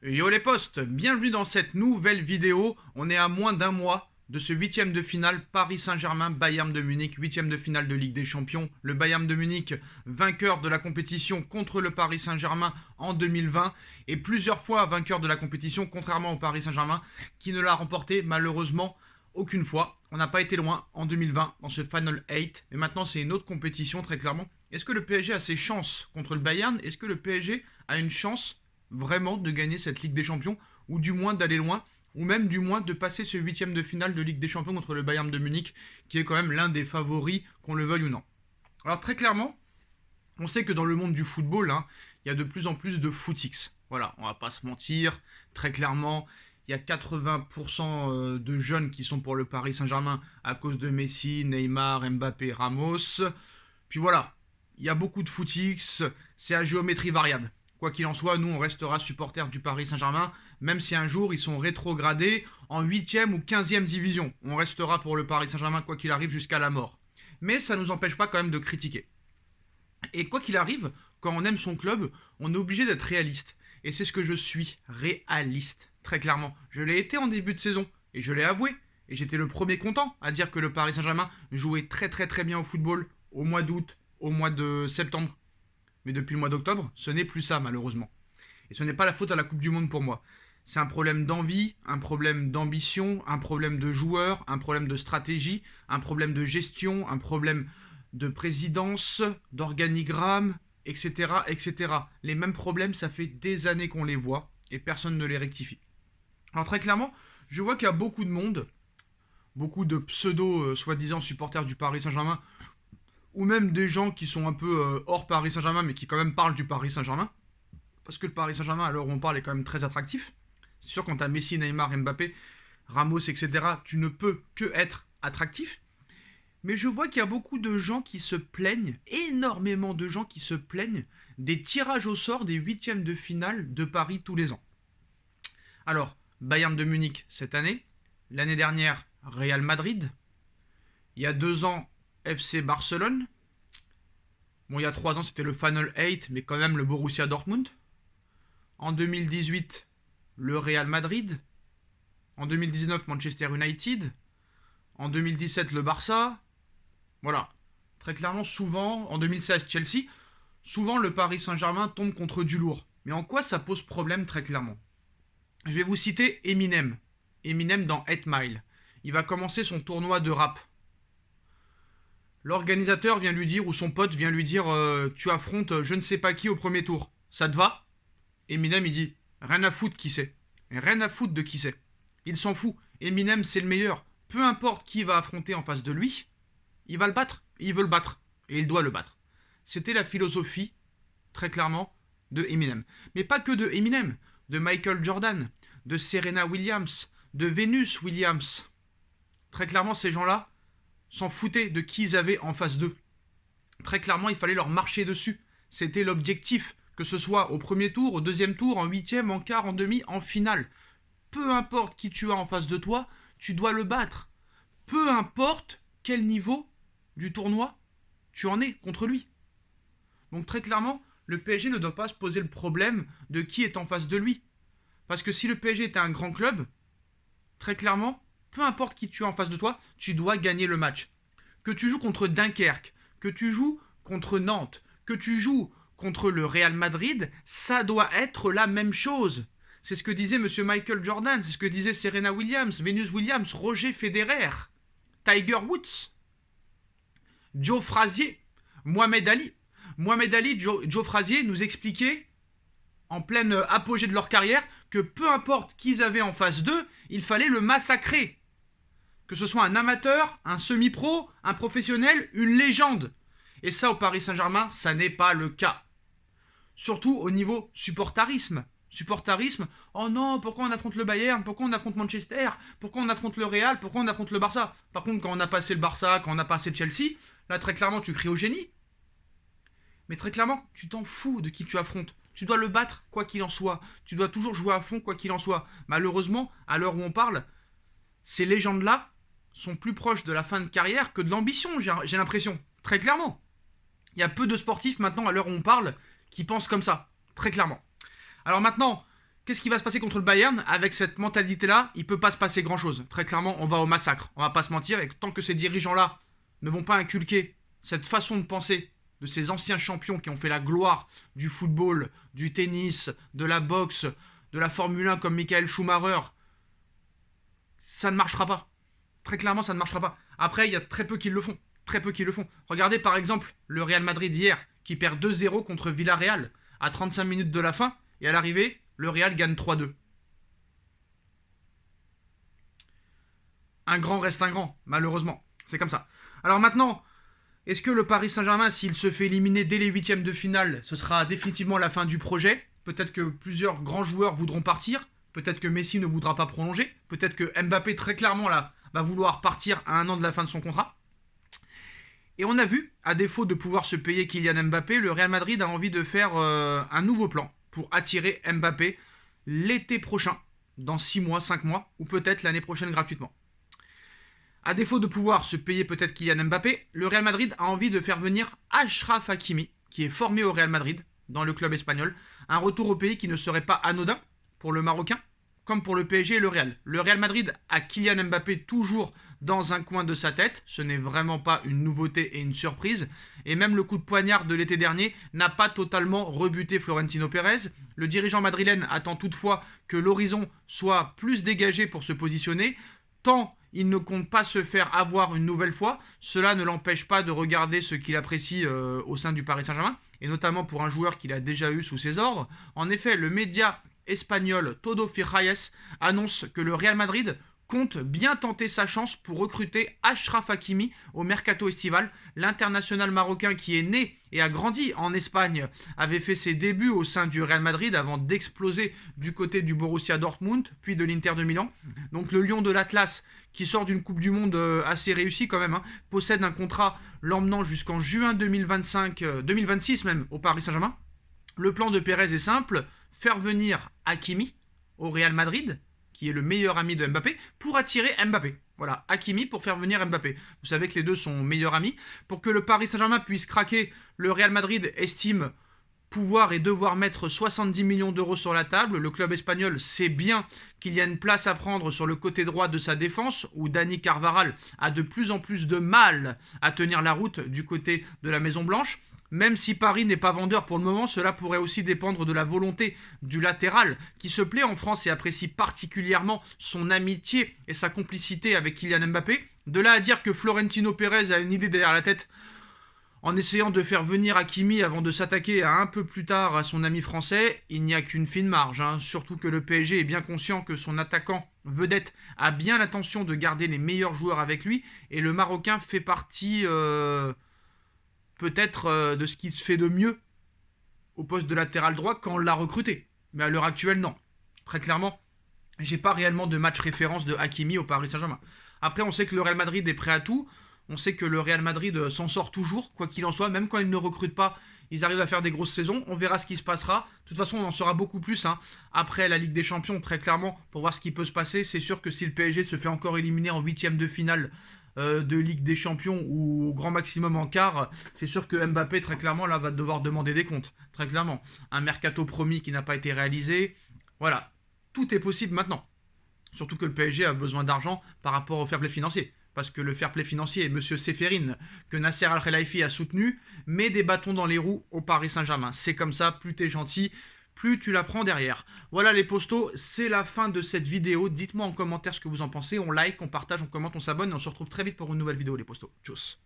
Yo les potes, bienvenue dans cette nouvelle vidéo. On est à moins d'un mois de ce huitième de finale Paris Saint-Germain Bayern de Munich, huitième de finale de Ligue des Champions. Le Bayern de Munich, vainqueur de la compétition contre le Paris Saint-Germain en 2020 et plusieurs fois vainqueur de la compétition contrairement au Paris Saint-Germain qui ne l'a remporté malheureusement aucune fois. On n'a pas été loin en 2020 dans ce Final 8 mais maintenant c'est une autre compétition très clairement. Est-ce que le PSG a ses chances contre le Bayern? Est-ce que le PSG a une chance vraiment de gagner cette Ligue des Champions, ou du moins d'aller loin, ou même du moins de passer ce huitième de finale de Ligue des Champions contre le Bayern de Munich, qui est quand même l'un des favoris, qu'on le veuille ou non. Alors très clairement, on sait que dans le monde du football, il y a de plus en plus de footix. Voilà, on va pas se mentir, très clairement, il y a 80% de jeunes qui sont pour le Paris Saint-Germain à cause de Messi, Neymar, Mbappé, Ramos. Puis voilà, il y a beaucoup de footix, c'est à géométrie variable. Quoi qu'il en soit, nous, on restera supporters du Paris Saint-Germain, même si un jour, ils sont rétrogradés en 8e ou 15e division. On restera pour le Paris Saint-Germain, quoi qu'il arrive, jusqu'à la mort. Mais ça ne nous empêche pas quand même de critiquer. Et quoi qu'il arrive, quand on aime son club, on est obligé d'être réaliste. Et c'est ce que je suis, réaliste, très clairement. Je l'ai été en début de saison, et je l'ai avoué. Et j'étais le premier content à dire que le Paris Saint-Germain jouait très très très bien au football, au mois d'août, au mois de septembre. Mais depuis le mois d'octobre, ce n'est plus ça malheureusement. Et ce n'est pas la faute à la Coupe du Monde pour moi. C'est un problème d'envie, un problème d'ambition, un problème de joueurs, un problème de stratégie, un problème de gestion, un problème de présidence, d'organigramme, etc., etc. Les mêmes problèmes, ça fait des années qu'on les voit et personne ne les rectifie. Alors très clairement, je vois qu'il y a beaucoup de monde, beaucoup de pseudo soi-disant supporters du Paris Saint-Germain, ou même des gens qui sont un peu hors Paris Saint-Germain, mais qui quand même parlent du Paris Saint-Germain. Parce que le Paris Saint-Germain, à l'heure où on parle, est quand même très attractif. C'est sûr, quand t'as Messi, Neymar, Mbappé, Ramos, etc., tu ne peux que être attractif. Mais je vois qu'il y a beaucoup de gens qui se plaignent, énormément de gens qui se plaignent des tirages au sort des huitièmes de finale de Paris tous les ans. Alors, Bayern de Munich cette année, l'année dernière, Real Madrid, il y a 2 ans, FC Barcelone. Bon, il y a 3 ans, c'était le Final 8, mais quand même le Borussia Dortmund. En 2018, le Real Madrid. En 2019, Manchester United. En 2017, le Barça. Voilà. Très clairement, souvent, en 2016, Chelsea. Souvent, le Paris Saint-Germain tombe contre du lourd. Mais en quoi ça pose problème, très clairement? Je vais vous citer Eminem. Eminem dans 8 Mile. Il va commencer son tournoi de rap. L'organisateur vient lui dire, ou son pote vient lui dire tu affrontes je ne sais pas qui au premier tour. Ça te va? Eminem il dit rien à foutre qui c'est. Rien à foutre de qui c'est. Il s'en fout. Eminem c'est le meilleur. Peu importe qui va affronter en face de lui, il va le battre. Il veut le battre. Et il doit le battre. C'était la philosophie, très clairement, de Eminem. Mais pas que de Eminem. De Michael Jordan, de Serena Williams, de Venus Williams. Très clairement, ces gens-là s'en foutaient de qui ils avaient en face d'eux. Très clairement, il fallait leur marcher dessus. C'était l'objectif, que ce soit au premier tour, au deuxième tour, en huitième, en quart, en demi, en finale. Peu importe qui tu as en face de toi, tu dois le battre. Peu importe quel niveau du tournoi tu en es contre lui. Donc très clairement, le PSG ne doit pas se poser le problème de qui est en face de lui. Parce que si le PSG était un grand club, très clairement, peu importe qui tu as en face de toi, tu dois gagner le match. Que tu joues contre Dunkerque, que tu joues contre Nantes, que tu joues contre le Real Madrid, ça doit être la même chose. C'est ce que disait M. Michael Jordan, c'est ce que disait Serena Williams, Venus Williams, Roger Federer, Tiger Woods, Joe Frazier, Mohamed Ali. Mohamed Ali, Joe Frazier nous expliquaient, en pleine apogée de leur carrière, que peu importe qui ils avaient en face d'eux, il fallait le massacrer. Que ce soit un amateur, un semi-pro, un professionnel, une légende. Et ça, au Paris Saint-Germain, ça n'est pas le cas. Surtout au niveau supportarisme. Supportarisme, oh non, pourquoi on affronte le Bayern? Pourquoi on affronte Manchester? Pourquoi on affronte le Real? Pourquoi on affronte le Barça? Par contre, quand on a passé le Barça, quand on a passé Chelsea, là, très clairement, tu cries au génie. Mais très clairement, tu t'en fous de qui tu affrontes. Tu dois le battre, quoi qu'il en soit. Tu dois toujours jouer à fond, quoi qu'il en soit. Malheureusement, à l'heure où on parle, ces légendes-là sont plus proches de la fin de carrière que de l'ambition, j'ai l'impression. Très clairement. Il y a peu de sportifs maintenant, à l'heure où on parle, qui pensent comme ça. Très clairement. Alors maintenant, Qu'est-ce qui va se passer contre le Bayern? Avec cette mentalité-là, il ne peut pas se passer grand-chose. Très clairement, on va au massacre. On va pas se mentir. Et tant que ces dirigeants-là ne vont pas inculquer cette façon de penser de ces anciens champions qui ont fait la gloire du football, du tennis, de la boxe, de la Formule 1 comme Michael Schumacher, ça ne marchera pas. Très clairement, ça ne marchera pas. Après, il y a très peu qui le font. Très peu qui le font. Regardez par exemple le Real Madrid hier, qui perd 2-0 contre Villarreal à 35 minutes de la fin. Et à l'arrivée, le Real gagne 3-2. Un grand reste un grand, malheureusement. C'est comme ça. Alors maintenant, est-ce que le Paris Saint-Germain, s'il se fait éliminer dès les huitièmes de finale, ce sera définitivement la fin du projet? Peut-être que plusieurs grands joueurs voudront partir. Peut-être que Messi ne voudra pas prolonger. Peut-être que Mbappé, très clairement, là, va vouloir partir à 1 an de la fin de son contrat. Et on a vu, à défaut de pouvoir se payer Kylian Mbappé, le Real Madrid a envie de faire un nouveau plan pour attirer Mbappé l'été prochain, dans 6 mois, 5 mois, ou peut-être l'année prochaine gratuitement. À défaut de pouvoir se payer peut-être Kylian Mbappé, le Real Madrid a envie de faire venir Achraf Hakimi, qui est formé au Real Madrid, dans le club espagnol. Un retour au pays qui ne serait pas anodin pour le Marocain, comme pour le PSG et le Real. Le Real Madrid a Kylian Mbappé toujours dans un coin de sa tête. Ce n'est vraiment pas une nouveauté et une surprise. Et même le coup de poignard de l'été dernier n'a pas totalement rebuté Florentino Pérez. Le dirigeant madrilène attend toutefois que l'horizon soit plus dégagé pour se positionner. Tant il ne compte pas se faire avoir une nouvelle fois, cela ne l'empêche pas de regarder ce qu'il apprécie au sein du Paris Saint-Germain, et notamment pour un joueur qu'il a déjà eu sous ses ordres. En effet, le média espagnol Todo Fijaes annonce que le Real Madrid compte bien tenter sa chance pour recruter Achraf Hakimi au mercato estival. L'international marocain qui est né et a grandi en Espagne avait fait ses débuts au sein du Real Madrid avant d'exploser du côté du Borussia Dortmund puis de l'Inter de Milan. Donc le lion de l'Atlas, qui sort d'une Coupe du Monde assez réussie quand même, possède un contrat l'emmenant jusqu'en juin 2026 même au Paris Saint-Germain. Le plan de Pérez est simple: faire venir Hakimi au Real Madrid, qui est le meilleur ami de Mbappé, pour attirer Mbappé. Voilà, Hakimi pour faire venir Mbappé. Vous savez que les deux sont meilleurs amis. Pour que le Paris Saint-Germain puisse craquer, le Real Madrid estime pouvoir et devoir mettre 70 millions d'euros sur la table. Le club espagnol sait bien qu'il y a une place à prendre sur le côté droit de sa défense, où Dani Carvajal a de plus en plus de mal à tenir la route du côté de la Maison Blanche. Même si Paris n'est pas vendeur pour le moment, cela pourrait aussi dépendre de la volonté du latéral, qui se plaît en France et apprécie particulièrement son amitié et sa complicité avec Kylian Mbappé. De là à dire que Florentino Pérez a une idée derrière la tête en essayant de faire venir Hakimi avant de s'attaquer un peu plus tard à son ami français, il n'y a qu'une fine marge. Surtout que le PSG est bien conscient que son attaquant vedette a bien l'intention de garder les meilleurs joueurs avec lui, et le Marocain fait partie peut-être de ce qui se fait de mieux au poste de latéral droit quand on l'a recruté. Mais à l'heure actuelle, non. Très clairement, j'ai pas réellement de match référence de Hakimi au Paris Saint-Germain. Après, on sait que le Real Madrid est prêt à tout. On sait que le Real Madrid s'en sort toujours, quoi qu'il en soit. Même quand ils ne recrutent pas, ils arrivent à faire des grosses saisons. On verra ce qui se passera. De toute façon, on en saura beaucoup plus après la Ligue des Champions, très clairement, pour voir ce qui peut se passer. C'est sûr que si le PSG se fait encore éliminer en huitième de finale de Ligue des Champions ou au grand maximum en quart, c'est sûr que Mbappé, très clairement, là, va devoir demander des comptes. Très clairement. Un mercato promis qui n'a pas été réalisé. Voilà. Tout est possible maintenant. Surtout que le PSG a besoin d'argent par rapport au fair play financier. Parce que le fair play financier, M. Séphérine, que Nasser Al-Khelaifi a soutenu, met des bâtons dans les roues au Paris Saint-Germain. C'est comme ça, plus t'es gentil, plus tu la prends derrière. Voilà les postos, c'est la fin de cette vidéo. Dites-moi en commentaire ce que vous en pensez. On like, on partage, on commente, on s'abonne et on se retrouve très vite pour une nouvelle vidéo les postos. Tchuss.